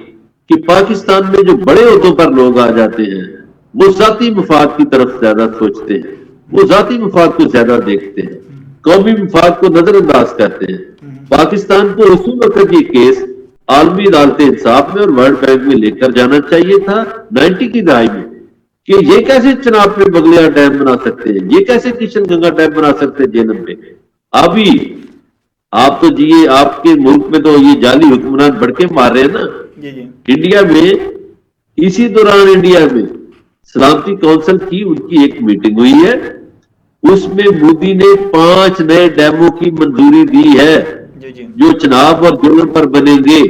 کہ پاکستان میں جو بڑے عہدوں پر لوگ آ جاتے ہیں وہ ذاتی مفاد کی طرف زیادہ سوچتے ہیں، وہ ذاتی مفاد کو زیادہ دیکھتے ہیں، قومی مفاد کو نظر انداز کرتے ہیں۔ پاکستان کو اسی وقت یہ کیس عالمی عدالت انصاف میں اور ورلڈ بینک میں لے کر جانا چاہیے تھا 90 کی دہائی میں، کہ یہ کیسے چناب پہ بغلیار ڈیم بنا سکتے ہیں، یہ کیسے کشن گنگا ڈیم بنا سکتے ہیں جہلم پہ۔ ابھی آپ تو آپ کے ملک میں تو یہ جعلی حکمران بڑھ کے مار رہے ہیں نا۔ انڈیا میں اسی دوران انڈیا میں سلامتی کونسل کی ان کی ایک میٹنگ ہوئی ہے، اس میں مودی نے 5 نئے ڈیموں کی منظوری دی ہے جو چناب اور جہلم پر بنیں گے،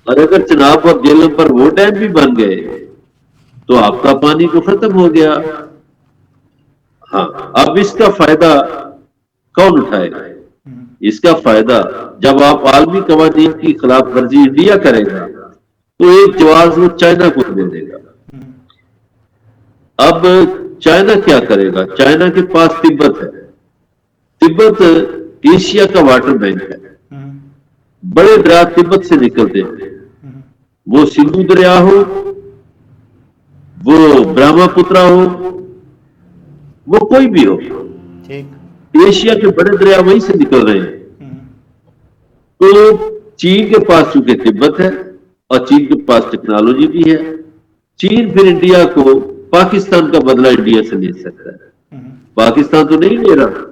اور اگر چناب اور جہلم پر وہ ڈیم بھی بن گئے تو آپ کا پانی تو ختم ہو گیا۔ ہاں اب اس کا فائدہ کون اٹھائے گا؟ اس کا فائدہ جب آپ عالمی قوانین کی خلاف ورزی انڈیا کرے گا تو ایک جواز وہ چائنا کو دے دے گا۔ اب چائنا کیا کرے گا؟ چائنا کے پاس تبت ہے، تبت ایشیا کا واٹر بینک ہے، بڑے دریا تبت سے نکلتے ہیں، وہ سندھو دریا ہو، وہ برہما پترا ہو، وہ کوئی بھی ہو، ایشیا کے بڑے دریا وہیں سے نکل رہے ہیں۔ تو چین کے پاس چونکہ تبت ہے اور چین کے پاس ٹیکنالوجی بھی ہے، چین پھر انڈیا کو، پاکستان کا بدلہ انڈیا سے لے سکتا ہے۔ پاکستان تو نہیں لے رہا.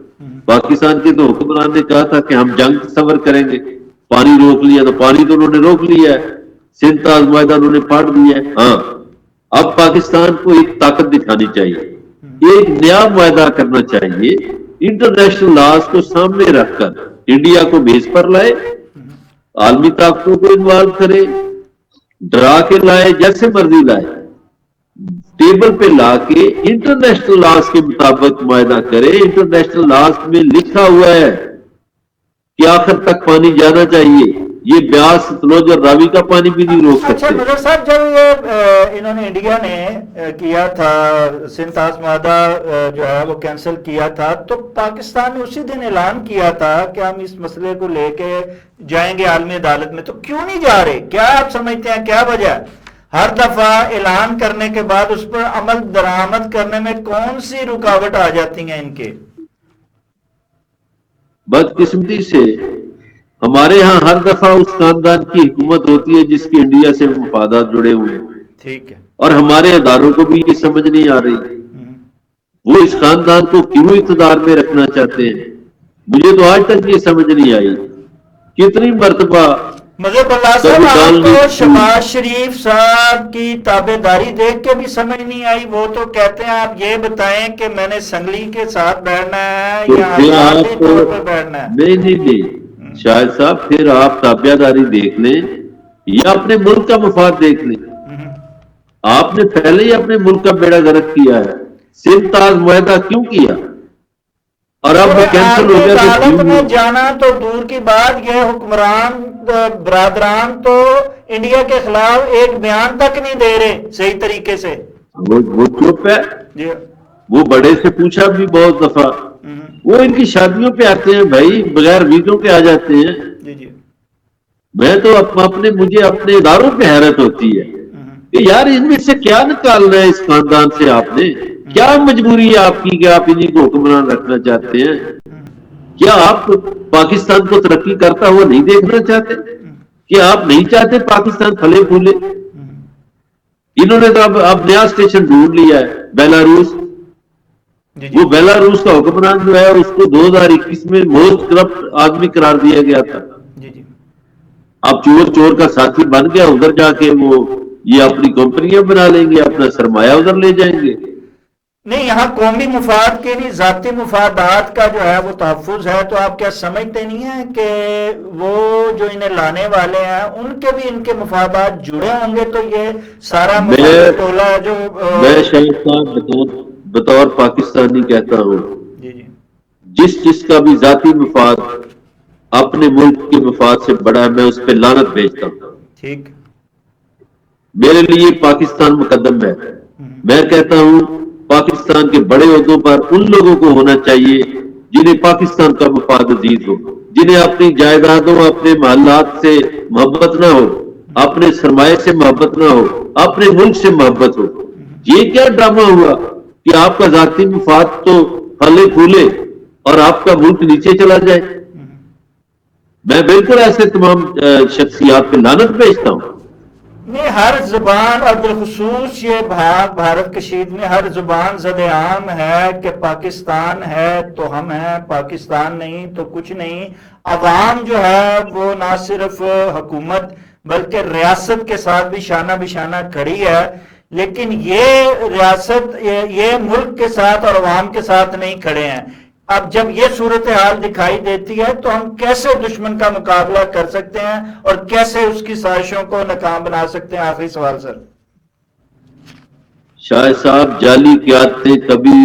پاکستان کے تو حکمران نے کہا تھا کہ ہم جنگ سفر کریں گے, پانی روک لیا, تو پانی تو انہوں نے روک لیا ہے, سندھ معاہدہ انہوں نے پھاڑ دیا ہے. ہاں, اب پاکستان کو ایک طاقت دکھانی چاہیے, ایک نیا معاہدہ کرنا چاہیے, انٹرنیشنل لاز کو سامنے رکھ کر انڈیا کو میز پر لائے, عالمی طاقتوں کو انوالو کرے, ڈرا کے لائے, جیسے مرضی لائے, ٹیبل پہ لا کے انٹرنیشنل لاز کے مطابق معاہدہ کرے. انٹرنیشنل لاز میں لکھا ہوا ہے کہ آخر تک پانی جانا چاہیے, یہ بیاس, ستلوج اور راوی کا پانی بھی نہیں روک اچھا سکتے. مظہر صاحب, جب یہ انہوں نے انڈیا نے کیا تھا سندھ معاہدہ جو ہے وہ کینسل کیا تھا, تو پاکستان نے اسی دن اعلان کیا تھا کہ ہم اس مسئلے کو لے کے جائیں گے عالمی عدالت میں, تو کیوں نہیں جا رہے؟ کیا آپ سمجھتے ہیں کیا وجہ ہے؟ ہر دفعہ اعلان کرنے کے بعد اس پر عمل درآمد کرنے میں کون سی رکاوٹ آ جاتی ہیں ان کے؟ بدقسمتی سے ہمارے ہاں ہر دفعہ اس خاندان کی حکومت ہوتی ہے جس کے انڈیا سے مفادات جڑے ہوئے ہیں, ٹھیک ہے, اور ہمارے اداروں کو بھی یہ سمجھ نہیں آ رہی وہ اس خاندان کو کیوں اقتدار میں رکھنا چاہتے ہیں. مجھے تو آج تک یہ سمجھ نہیں آئی. کتنی مرتبہ مظہر اللہ صاحب, آپ کو شہباز شریف صاحب کی تابع داری دیکھ کے بھی سمجھ نہیں آئی؟ وہ تو کہتے ہیں آپ یہ بتائیں کہ میں نے سنگلی کے ساتھ بیٹھنا ہے یا آزادی طور پر بیٹھنا ہے. نہیں شاہد صاحب, پھر آپ تابع داری دیکھ لیں یا اپنے ملک کا مفاد دیکھ لیں. آپ نے پہلے ہی اپنے ملک کا بیڑا غرق کیا ہے. سندھ معاہدہ کیوں کیا, اور اب وہ کینسل ہو گیا تو عدالت میں جانا تو دور کی بات, یہ حکمران برادران تو انڈیا کے خلاف ایک بیان تک نہیں دے رہے صحیح طریقے سے. وہ چپ ہے. وہ بڑے سے پوچھا بھی بہت دفعہ, وہ ان کی شادیوں پہ آتے ہیں بھائی, بغیر ویزوں پہ آ جاتے ہیں. میں تو مجھے اپنے اداروں پہ حیرت ہوتی ہے کہ یار ان میں سے کیا نکالنا ہے اس خاندان سے, آپ نے کیا مجبوری ہے آپ کی کہ آپ انہیں کو حکمران رکھنا چاہتے ہیں؟ کیا آپ پاکستان کو ترقی کرتا ہوا نہیں دیکھنا چاہتے؟ کہ آپ نہیں چاہتے پاکستان پھلے پھولے؟ انہوں نے تو اب نیا اسٹیشن ڈھونڈ لیا ہے, بیلاروس. وہ بیلاروس کا حکمران جو ہے اس کو 2021 میں موسٹ کرپٹ آدمی قرار دیا گیا تھا. اب چور کا ساتھی بن گیا, ادھر جا کے وہ یہ اپنی کمپنیاں بنا لیں گے, اپنا سرمایہ ادھر لے جائیں گے. نہیں, یہاں قومی مفاد کے لیے ذاتی مفادات کا جو ہے وہ تحفظ ہے, تو آپ کیا سمجھتے نہیں ہیں کہ وہ جو انہیں لانے والے ہیں ان کے بھی ان کے مفادات جڑے ہوں گے؟ تو یہ سارا ٹولہ جو میں شاہد صاحب بطور پاکستانی کہتا ہوں, جس کا بھی ذاتی مفاد اپنے ملک کے مفاد سے بڑا ہے, میں اس پہ لعنت بھیجتا ہوں. ٹھیک, میرے لیے پاکستان مقدم ہے. میں کہتا ہوں پاکستان کے بڑے عہدوں پر ان لوگوں کو ہونا چاہیے جنہیں پاکستان کا مفاد عزیز ہو, جنہیں اپنی جائیدادوں, اپنے محلات سے محبت نہ ہو, اپنے سرمایہ سے محبت نہ ہو, اپنے ملک سے محبت ہو. یہ کیا ڈرامہ ہوا کہ آپ کا ذاتی مفاد تو پھلے پھولے اور آپ کا ملک نیچے چلا جائے؟ میں بالکل ایسے تمام شخصیات پہ لعنت بھیجتا ہوں. نہیں, ہر زبان اور بالخصوص یہ بھارت کشید میں ہر زبان زد عام ہے کہ پاکستان ہے تو ہم ہیں, پاکستان نہیں تو کچھ نہیں. عوام جو ہے وہ نہ صرف حکومت بلکہ ریاست کے ساتھ بھی شانہ بشانہ کھڑی ہے, لیکن یہ ریاست یہ ملک کے ساتھ اور عوام کے ساتھ نہیں کھڑے ہیں. اب جب یہ صورتحال دکھائی دیتی ہے تو ہم کیسے دشمن کا مقابلہ کر سکتے ہیں اور کیسے اس کی سازشوں کو ناکام بنا سکتے ہیں؟ آخری سوال سر. شاہ صاحب, جعلی قیادتیں کبھی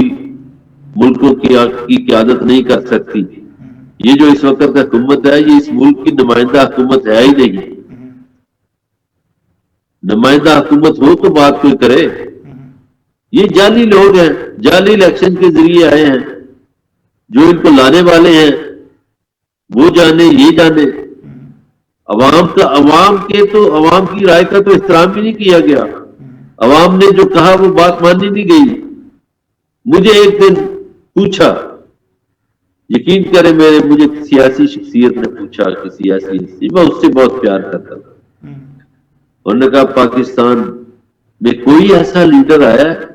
ملکوں کی قیادت نہیں کر سکتی. یہ جو اس وقت کا حکومت ہے یہ اس ملک کی نمائندہ حکومت ہے ہی نہیں. نمائندہ حکومت ہو تو بات کوئی کرے. یہ جعلی لوگ ہیں, جعلی الیکشن کے ذریعے آئے ہیں. جو ان کو لانے والے ہیں وہ جانے یہ جانے. عوام کی رائے کا تو احترام بھی نہیں کیا گیا. عوام نے جو کہا وہ بات مانی نہیں گئی. مجھے ایک دن پوچھا, یقین کرے مجھے سیاسی شخصیت نے پوچھا کہ سیاسی, میں اس سے بہت پیار کرتا ہوں. انہوں نے کہا پاکستان میں کوئی ایسا لیڈر آیا ہے